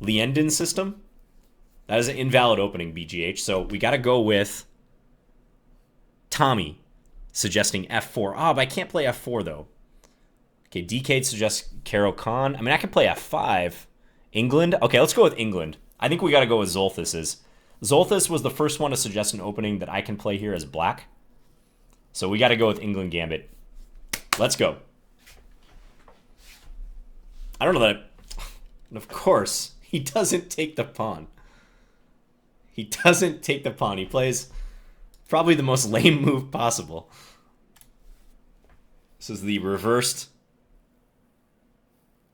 Lienden system. That is an invalid opening, BGH. So we got to go with Tommy suggesting F4. Oh, but I can't play F4 though. Okay, Decade suggests Caro Khan. I mean, I can play F5. England? Okay, let's go with England. I think we got to go with Zolthus's. Zolthus was the first one to suggest an opening that I can play here as black. So we got to go with Englund Gambit. Let's go. I don't know that... And of course, he doesn't take the pawn. He doesn't take the pawn. He plays probably the most lame move possible. This is the reversed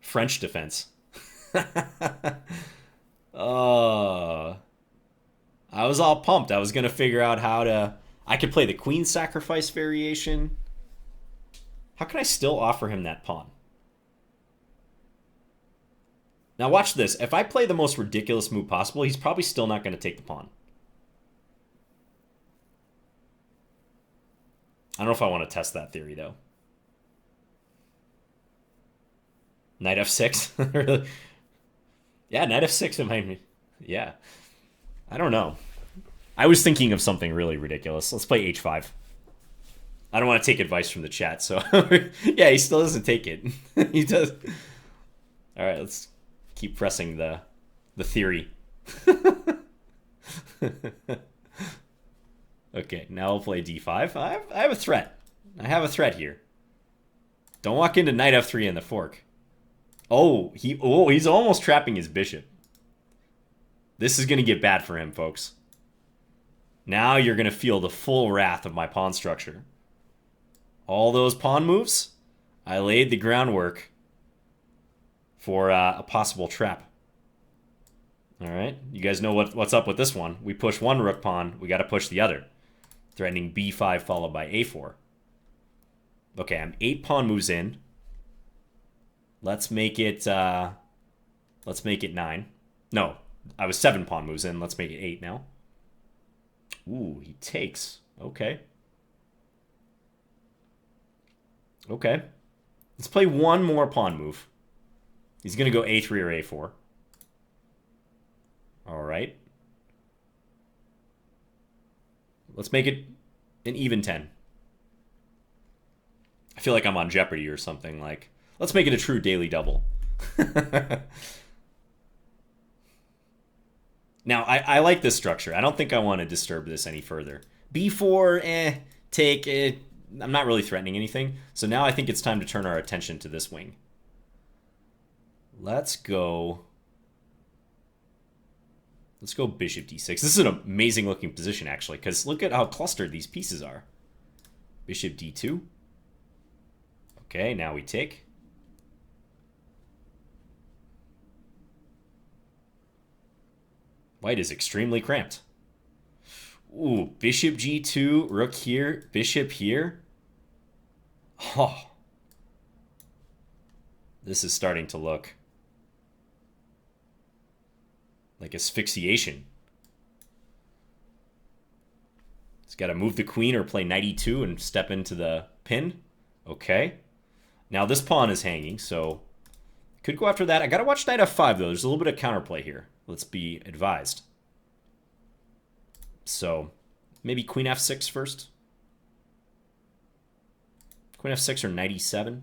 French defense. Oh, I was all pumped. I was going to figure out how to... I could play the queen sacrifice variation. How can I still offer him that pawn? Now watch this. If I play the most ridiculous move possible, he's probably still not going to take the pawn. I don't know if I want to test that theory, though. Knight f6? Yeah, knight f6 it might be. Yeah. I don't know. I was thinking of something really ridiculous. Let's play h5. I don't want to take advice from the chat, so... Yeah, he still doesn't take it. He does. All right, let's keep pressing the theory. Okay, now I'll play d5. I have a threat. I have a threat here. Don't walk into knight f3 in the fork. Oh, he's almost trapping his bishop. This is going to get bad for him, folks. Now you're going to feel the full wrath of my pawn structure. All those pawn moves, I laid the groundwork for a possible trap. All right, you guys know what's up with this one. We push one rook pawn, we got to push the other. Threatening b5 followed by a4. Okay, I'm 8 pawn moves in. Let's make it 9. No, I was 7 pawn moves in. Let's make it 8 now. Ooh, he takes. Okay. Okay. Let's play one more pawn move. He's going to go a3 or a4. All right. Let's make it an even 10. I feel like I'm on Jeopardy or something. Like, let's make it a true daily double. Now, I like this structure. I don't think I want to disturb this any further. b4, take it. I'm not really threatening anything. So now I think it's time to turn our attention to this wing. Let's go bishop d6. This is an amazing looking position, actually, because look at how clustered these pieces are. Bishop d2. Okay, now we take. White is extremely cramped. Ooh, bishop g2, rook here, bishop here. Oh. This is starting to look like asphyxiation. He's got to move the queen or play knight e2 and step into the pin. Okay. Now this pawn is hanging, so could go after that. I got to watch knight f5, though. There's a little bit of counterplay here. Let's be advised. So maybe queen f6 first. Queen f6 or knight e7.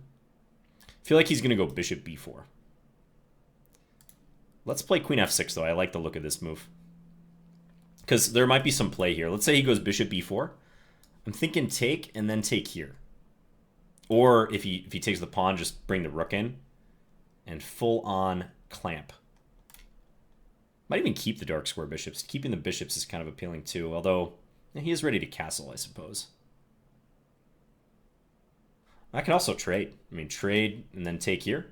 I feel like he's going to go bishop b4. Let's play queen f6, though. I like the look of this move. Because there might be some play here. Let's say he goes bishop b4. I'm thinking take and then take here. Or if he takes the pawn, just bring the rook in. And full-on clamp. Might even keep the dark square bishops. Keeping the bishops is kind of appealing, too. Although, he is ready to castle, I suppose. I can also trade. I mean, trade and then take here.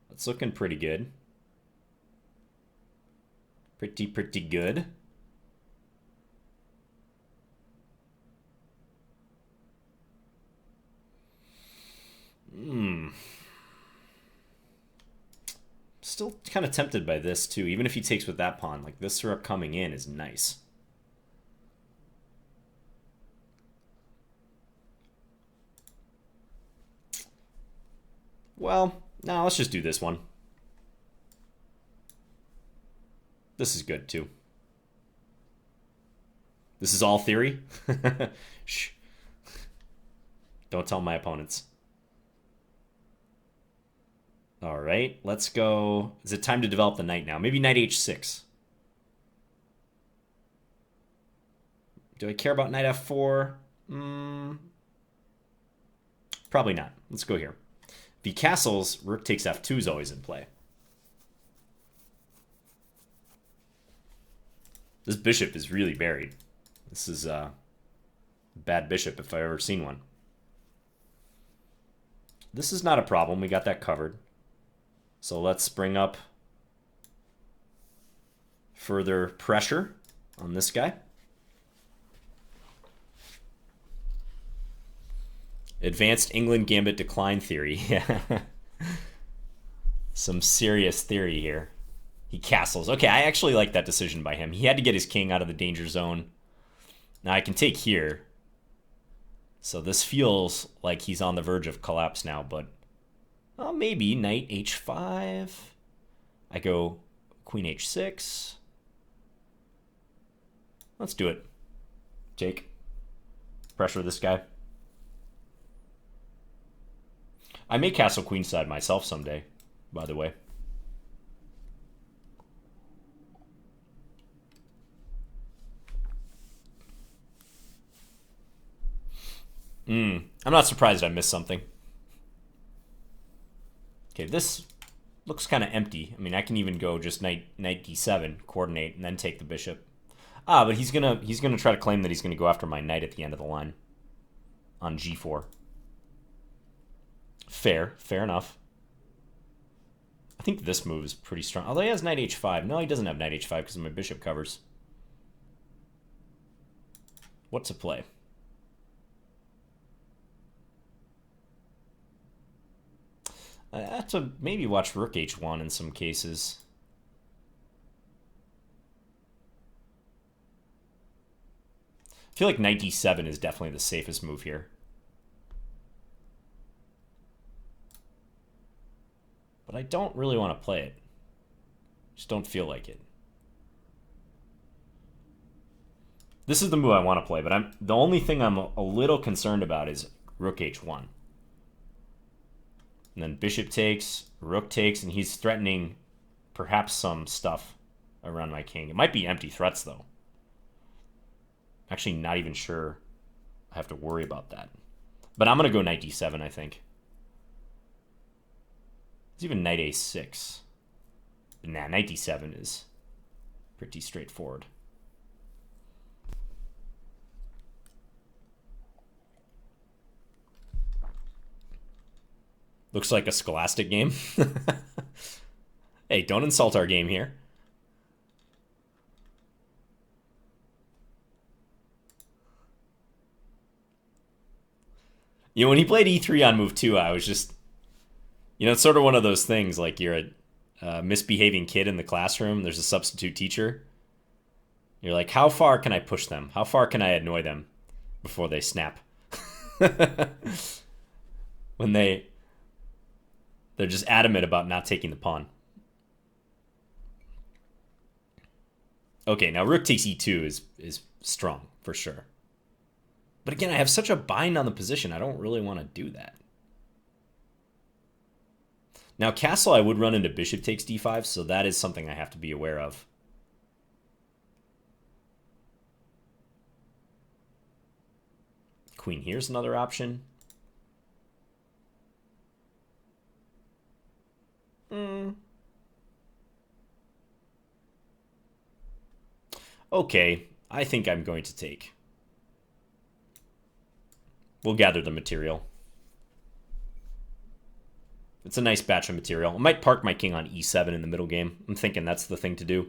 That's looking pretty good. Pretty good. Still kind of tempted by this, too. Even if he takes with that pawn. Like, this rook coming in is nice. Well, no, let's just do this one. This is good, too. This is all theory? Shh. Don't tell my opponents. All right, let's go. Is it time to develop the knight now? Maybe knight h6. Do I care about knight f4? Probably not. Let's go here. If he castles, rook takes f2 is always in play. This bishop is really buried. This is a bad bishop if I've ever seen one. This is not a problem. We got that covered. So let's bring up further pressure on this guy. Advanced Englund Gambit decline theory. Some serious theory here. He castles. Okay, I actually like that decision by him. He had to get his king out of the danger zone. Now I can take here. So this feels like he's on the verge of collapse now, but well, maybe knight h5. I go queen h6. Let's do it. Jake. Pressure this guy. I may castle queenside myself someday, by the way. I'm not surprised I missed something. Okay, this looks kind of empty. I mean, I can even go just knight d7, coordinate, and then take the bishop. Ah, but he's gonna try to claim that he's gonna go after my knight at the end of the line on g4. Fair enough. I think this move is pretty strong. Although he has knight h5. No, he doesn't have knight h5 because my bishop covers. What's a play? I have to maybe watch rook h1 in some cases. I feel like knight d7 is definitely the safest move here. But I don't really want to play it. Just don't feel like it. This is the move I want to play, but the only thing I'm a little concerned about is rook h1. And then bishop takes, rook takes, and he's threatening perhaps some stuff around my king. It might be empty threats, though. Actually, not even sure I have to worry about that. But I'm going to go knight d7, I think. It's even knight a6. But nah, knight d7 is pretty straightforward. Looks like a scholastic game. Hey, don't insult our game here. You know, when he played e3 on move 2, I was just... You know, it's sort of one of those things, like you're a misbehaving kid in the classroom. There's a substitute teacher. You're like, how far can I push them? How far can I annoy them before they snap? When they're just adamant about not taking the pawn. Okay, now rook takes e2 is strong, for sure. But again, I have such a bind on the position, I don't really want to do that. Now, castle, I would run into bishop takes d5, so that is something I have to be aware of. Queen here's another option. Okay, I think I'm going to take. We'll gather the material. It's a nice batch of material. I might park my king on e7 in the middle game. I'm thinking that's the thing to do.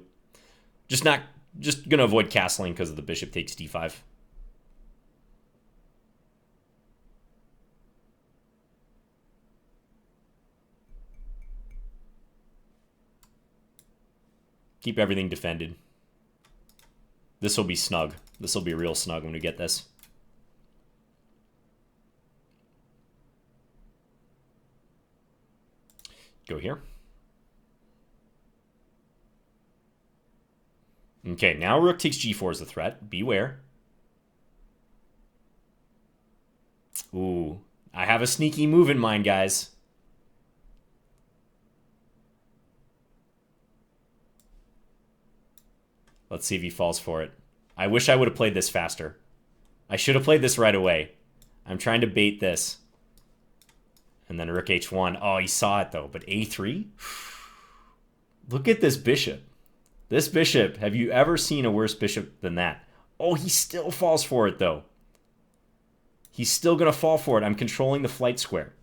Just gonna avoid castling because of the bishop takes d5. Keep everything defended. This will be snug. This will be real snug when we get this. Go here. Okay, now rook takes g4 is the threat. Beware. Ooh, I have a sneaky move in mind, guys. Let's see if he falls for it. I wish I would have played this faster. I should have played this right away. I'm trying to bait this. And then rook h1. Oh, he saw it, though. But a3? Look at this bishop. This bishop, have you ever seen a worse bishop than that? Oh, he still falls for it, though. He's still going to fall for it. I'm controlling the flight square.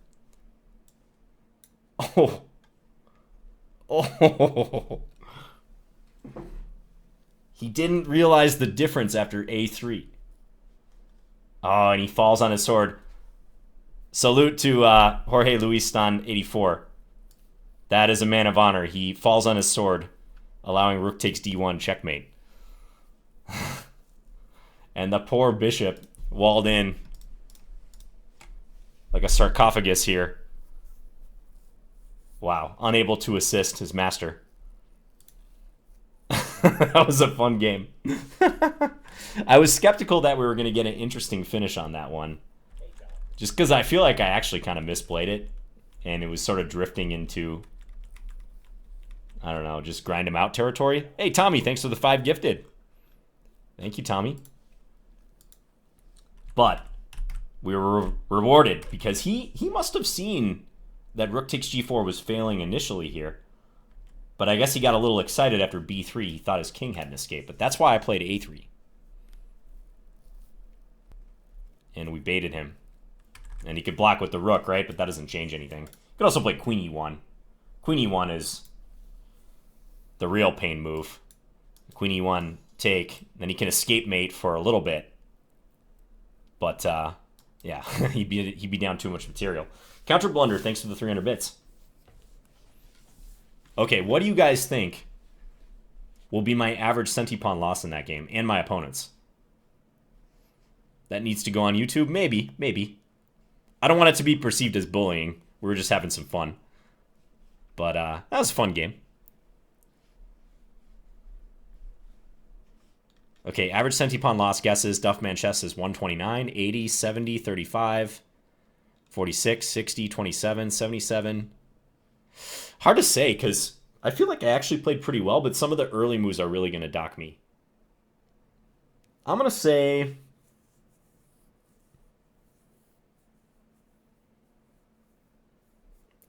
Oh. Oh. He didn't realize the difference after a3. Oh, and he falls on his sword. Salute to Jorge Luis Stan 84. That is a man of honor. He falls on his sword, allowing rook takes d1 checkmate. And the poor bishop walled in like a sarcophagus here. Wow, unable to assist his master. That was a fun game. I was skeptical that we were going to get an interesting finish on that one. Just because I feel like I actually kind of misplayed it. And it was sort of drifting into, I don't know, just grind him out territory. Hey, Tommy, thanks for the 5 gifted. Thank you, Tommy. But we were rewarded because he must have seen that rook takes g4 was failing initially here. But I guess he got a little excited after b3. He thought his king had an escape. But that's why I played a3. And we baited him. And he could block with the rook, right? But that doesn't change anything. You could also play queen e1. Queen e1 is the real pain move. Queen e1 take. Then he can escape mate for a little bit. But, yeah, he'd be down too much material. Counter Blunder, thanks for the 300 bits. Okay, what do you guys think will be my average centipawn loss in that game, and my opponent's? That needs to go on YouTube? Maybe, maybe. I don't want it to be perceived as bullying. We were just having some fun. But that was a fun game. Okay, average centipawn loss guesses. Duffman Chess is 129, 80, 70, 35, 46, 60, 27, 77. Hard to say, because I feel like I actually played pretty well, but some of the early moves are really going to dock me. I'm going to say...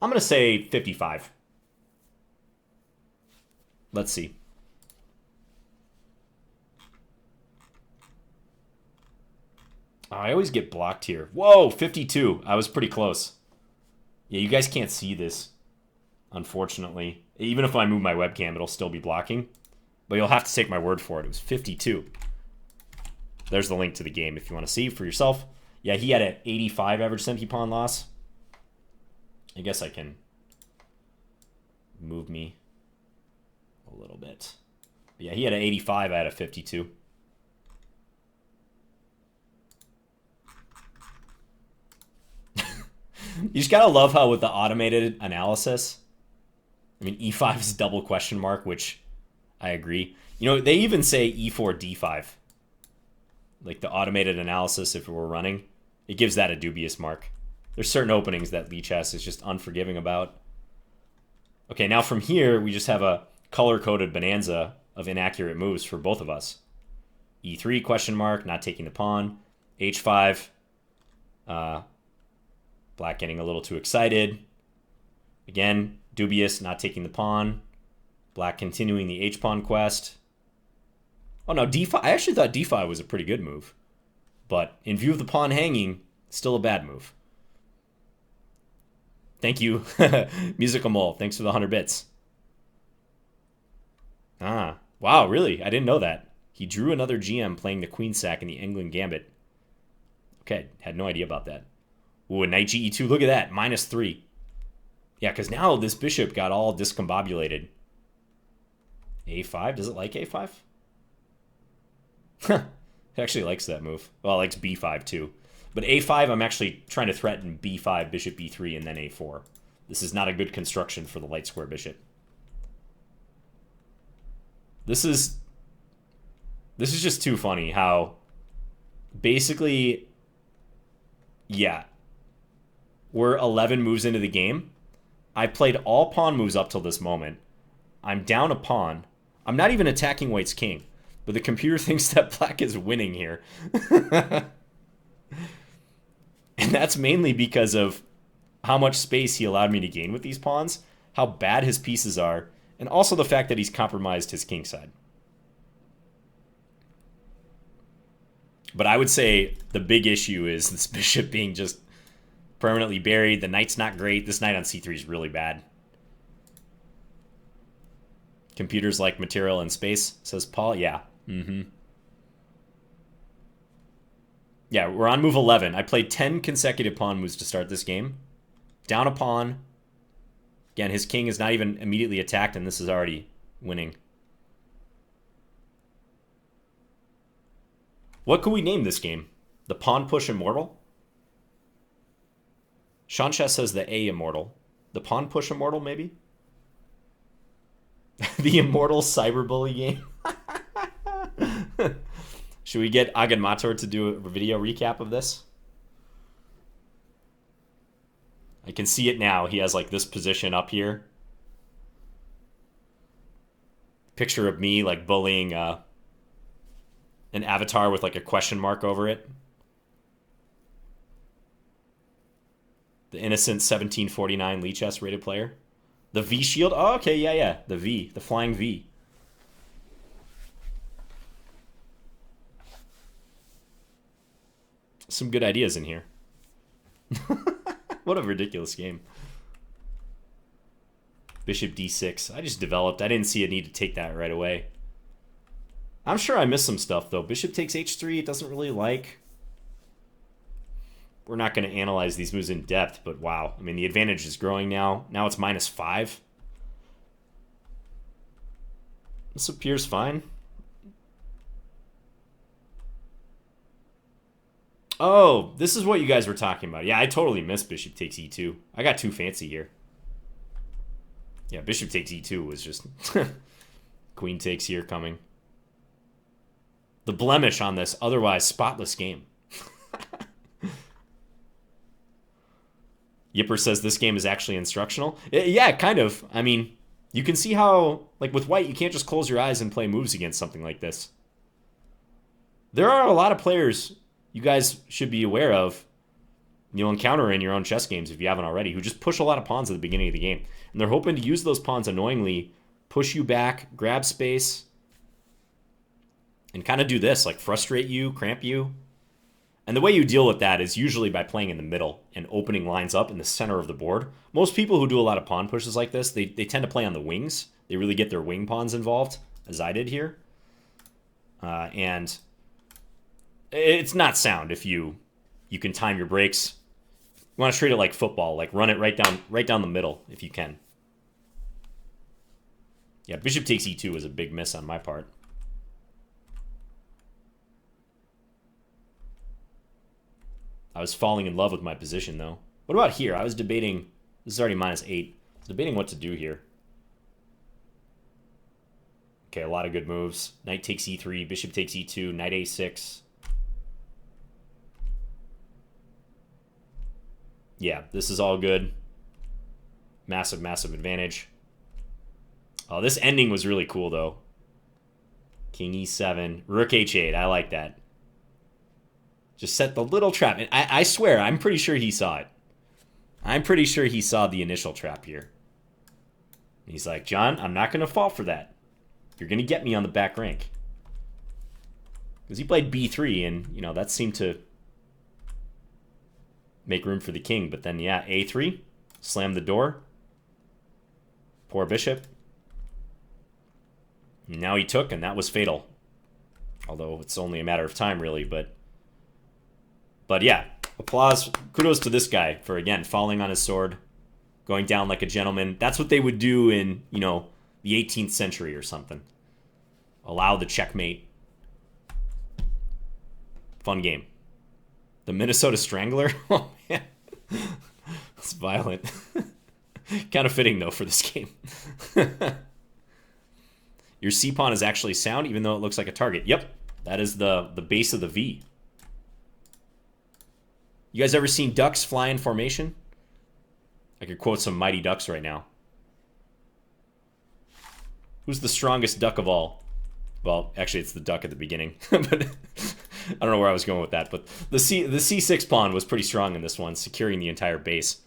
I'm going to say 55. Let's see. Oh, I always get blocked here. Whoa, 52. I was pretty close. Yeah, you guys can't see this, unfortunately. Even if I move my webcam, it'll still be blocking. But you'll have to take my word for it. It was 52. There's the link to the game if you want to see for yourself. Yeah, he had an 85 average centipawn loss. I guess I can move me a little bit. But yeah, he had an 85, I had a 52. You just gotta love how with the automated analysis, I mean, e5 is double question mark, which I agree. You know, they even say e4, d5. Like the automated analysis, if it were running, it gives that a dubious mark. There's certain openings that Lichess is just unforgiving about. Okay, now from here, we just have a color-coded bonanza of inaccurate moves for both of us. e3, question mark, not taking the pawn. h5, black getting a little too excited. Again, dubious, not taking the pawn. Black continuing the h-pawn quest. Oh no, d5. I actually thought d5 was a pretty good move. But in view of the pawn hanging, still a bad move. Thank you, Musical Mole. Thanks for the 100 bits. Ah, wow, really? I didn't know that. He drew another GM playing the queen sack in the Englund Gambit. Okay, had no idea about that. Ooh, a knight ge2. Look at that, -3. Yeah, because now this bishop got all discombobulated. a5? Does it like a5? It actually likes that move. Well, it likes b5 too. But a5, I'm actually trying to threaten b5, bishop b3, and then a4. This is not a good construction for the light square bishop. This is This is just too funny how basically, yeah, we're 11 moves into the game. I played all pawn moves up till this moment. I'm down a pawn. I'm not even attacking white's king, but the computer thinks that black is winning here. And that's mainly because of how much space he allowed me to gain with these pawns, how bad his pieces are, and also the fact that he's compromised his king side. But I would say the big issue is this bishop being just permanently buried. The knight's not great. This knight on c3 is really bad. Computers like material and space, says Paul. Yeah. Yeah, we're on move 11. I played 10 consecutive pawn moves to start this game. Down a pawn. Again, his king is not even immediately attacked, and this is already winning. What could we name this game? The Pawn Push Immortal? Shancha says the A Immortal. The Pawn Push Immortal, maybe? The Immortal Cyberbully game? Should we get Agenmator to do a video recap of this? I can see it now. He has like this position up here. Picture of me like bullying an avatar with like a question mark over it. The innocent 1749 Lichess rated player. The V shield. Oh, okay, yeah. The V. The flying V. Some good ideas in here. What a ridiculous game. Bishop d6. I just developed. I didn't see a need to take that right away. I'm sure I missed some stuff, though. Bishop takes h3. It doesn't really like. We're not going to analyze these moves in depth, but wow. I mean, the advantage is growing now. Now it's -5. This appears fine. Oh, this is what you guys were talking about. Yeah, I totally missed bishop takes e2. I got too fancy here. Yeah, bishop takes e2 was just... Queen takes here coming. The blemish on this otherwise spotless game. Yipper says this game is actually instructional. Yeah, kind of. I mean, you can see how, like with white, you can't just close your eyes and play moves against something like this. There are a lot of players you guys should be aware of, you'll encounter in your own chess games if you haven't already, who just push a lot of pawns at the beginning of the game. And they're hoping to use those pawns annoyingly, push you back, grab space, and kind of do this, like frustrate you, cramp you. And the way you deal with that is usually by playing in the middle and opening lines up in the center of the board. Most people who do a lot of pawn pushes like this, they tend to play on the wings. They really get their wing pawns involved, as I did here. And it's not sound if you can time your breaks. You want to treat it like football, like run it right down the middle if you can. Yeah, bishop takes e2 was a big miss on my part. I was falling in love with my position, though. What about here? I was debating... This is already -8. I was debating what to do here. Okay, a lot of good moves. Knight takes e3, bishop takes e2, knight a6. Yeah, this is all good. Massive, massive advantage. Oh, this ending was really cool, though. King e7, rook h8. I like that. Just set the little trap. And I swear, I'm pretty sure he saw it. I'm pretty sure he saw the initial trap here. And he's like, John, I'm not going to fall for that. You're going to get me on the back rank. Because he played b3, and, you know, that seemed to make room for the king. But then, yeah, a3. Slam the door. Poor bishop. And now he took, and that was fatal. Although it's only a matter of time, really, But yeah, applause, kudos to this guy for, again, falling on his sword, going down like a gentleman. That's what they would do in, you know, the 18th century or something. Allow the checkmate. Fun game. The Minnesota Strangler? Oh, man. That's violent. Kind of fitting, though, for this game. Your c-pawn is actually sound, even though it looks like a target. Yep. That is the base of the V. You guys ever seen ducks fly in formation? I could quote some Mighty Ducks right now. Who's the strongest duck of all? Well, actually, it's the duck at the beginning. But I don't know where I was going with that. But the C6 pawn was pretty strong in this one, securing the entire base.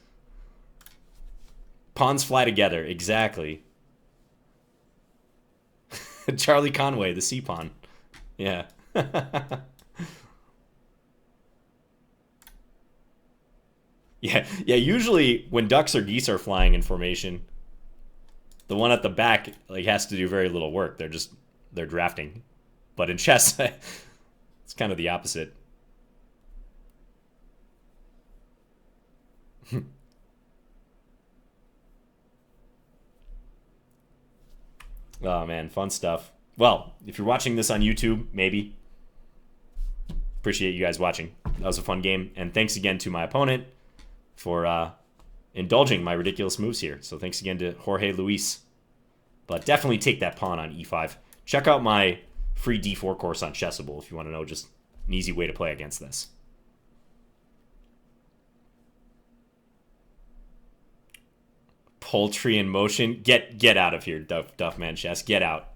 Pawns fly together, exactly. Charlie Conway, the C pawn. Yeah. Yeah, usually when ducks or geese are flying in formation, the one at the back like has to do very little work. They're drafting. But in chess, it's kind of the opposite. Oh man, fun stuff. Well, if you're watching this on YouTube, maybe. Appreciate you guys watching. That was a fun game. And thanks again to my opponent for indulging my ridiculous moves here. So thanks again to Jorge Luis. But definitely take that pawn on e5. Check out my free d4 course on Chessable if you want to know just an easy way to play against this. Poultry in motion. Get out of here, Duffman Chess. Get out.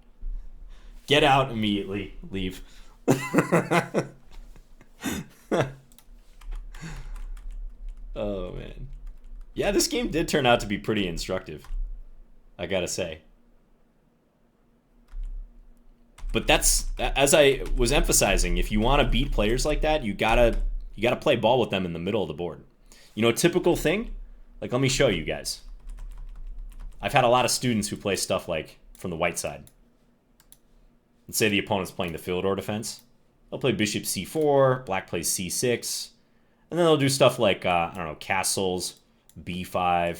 Get out immediately. Leave. Oh, man. Yeah, this game did turn out to be pretty instructive, I gotta say. But that's, as I was emphasizing, if you want to beat players like that, you gotta play ball with them in the middle of the board. You know, a typical thing? Like, let me show you guys. I've had a lot of students who play stuff like from the white side. Let's say the opponent's playing the Philidor defense. They'll play bishop c4, black plays c6, and then they'll do stuff like, I don't know, castles, b5,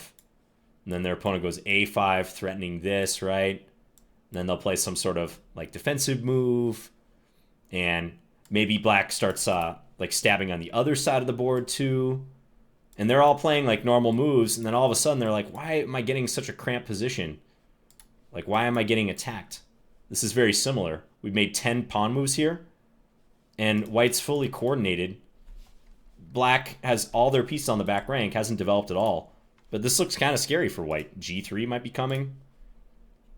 and then their opponent goes a5, threatening this, right? And then they'll play some sort of like defensive move, and maybe black starts like stabbing on the other side of the board too. And they're all playing like normal moves, and then all of a sudden they're like, why am I getting such a cramped position? Like, why am I getting attacked? This is very similar. We've made 10 pawn moves here, and white's fully coordinated. Black has all their pieces on the back rank, hasn't developed at all. But this looks kind of scary for white. G3 might be coming.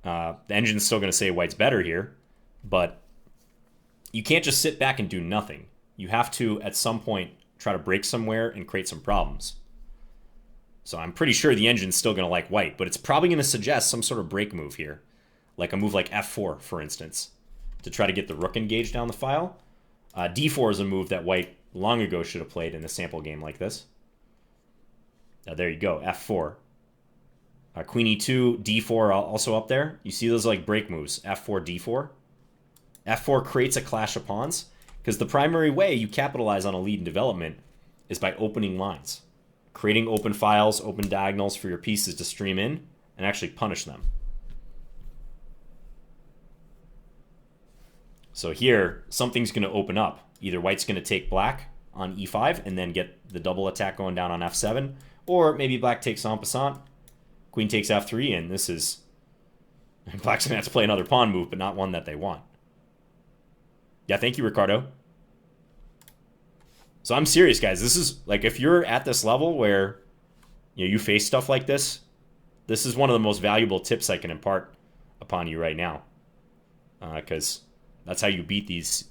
The engine's still going to say white's better here, but you can't just sit back and do nothing. You have to, at some point, try to break somewhere and create some problems. So I'm pretty sure the engine's still going to like white, but it's probably going to suggest some sort of break move here. Like a move like f4, for instance, to try to get the rook engaged down the file. d4 is a move that white long ago should have played in a sample game like this. There you go, f4. Queen e2, d4 also up there. You see those like break moves, f4, d4. f4 creates a clash of pawns, because the primary way you capitalize on a lead in development is by opening lines. Creating open files, open diagonals for your pieces to stream in and actually punish them. So here, something's going to open up. Either white's going to take black on e5 and then get the double attack going down on f7, or maybe black takes en passant, queen takes f3, and this is... Black's going to have to play another pawn move, but not one that they want. Yeah, thank you, Ricardo. So I'm serious, guys. This is, like, if you're at this level where, you know, you face stuff like this is one of the most valuable tips I can impart upon you right now. Because that's how you beat these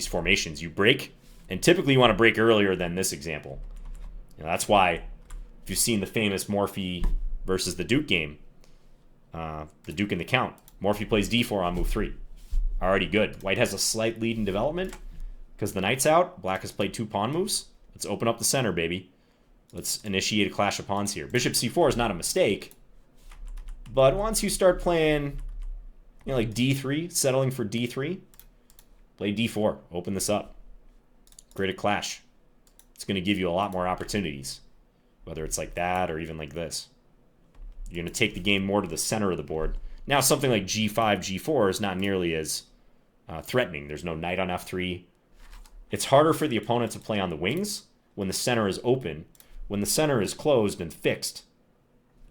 formations. You break, and typically you want to break earlier than this example. You know, that's why, if you've seen the famous Morphy versus the Duke game, the Duke and the Count, Morphy plays d4 on move 3. Already good. White has a slight lead in development because the knight's out. Black has played 2 pawn moves. Let's open up the center, baby. Let's initiate a clash of pawns here. Bishop c4 is not a mistake, but once you start playing, you know, like d3, settling for d3, play d4. Open this up. Create a clash. It's going to give you a lot more opportunities, whether it's like that or even like this. You're going to take the game more to the center of the board. Now, something like g5, g4 is not nearly as threatening. There's no knight on f3. It's harder for the opponent to play on the wings when the center is open. When the center is closed and fixed,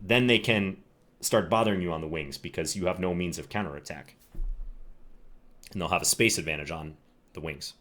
then they can start bothering you on the wings because you have no means of counterattack. And they'll have a space advantage on the wings.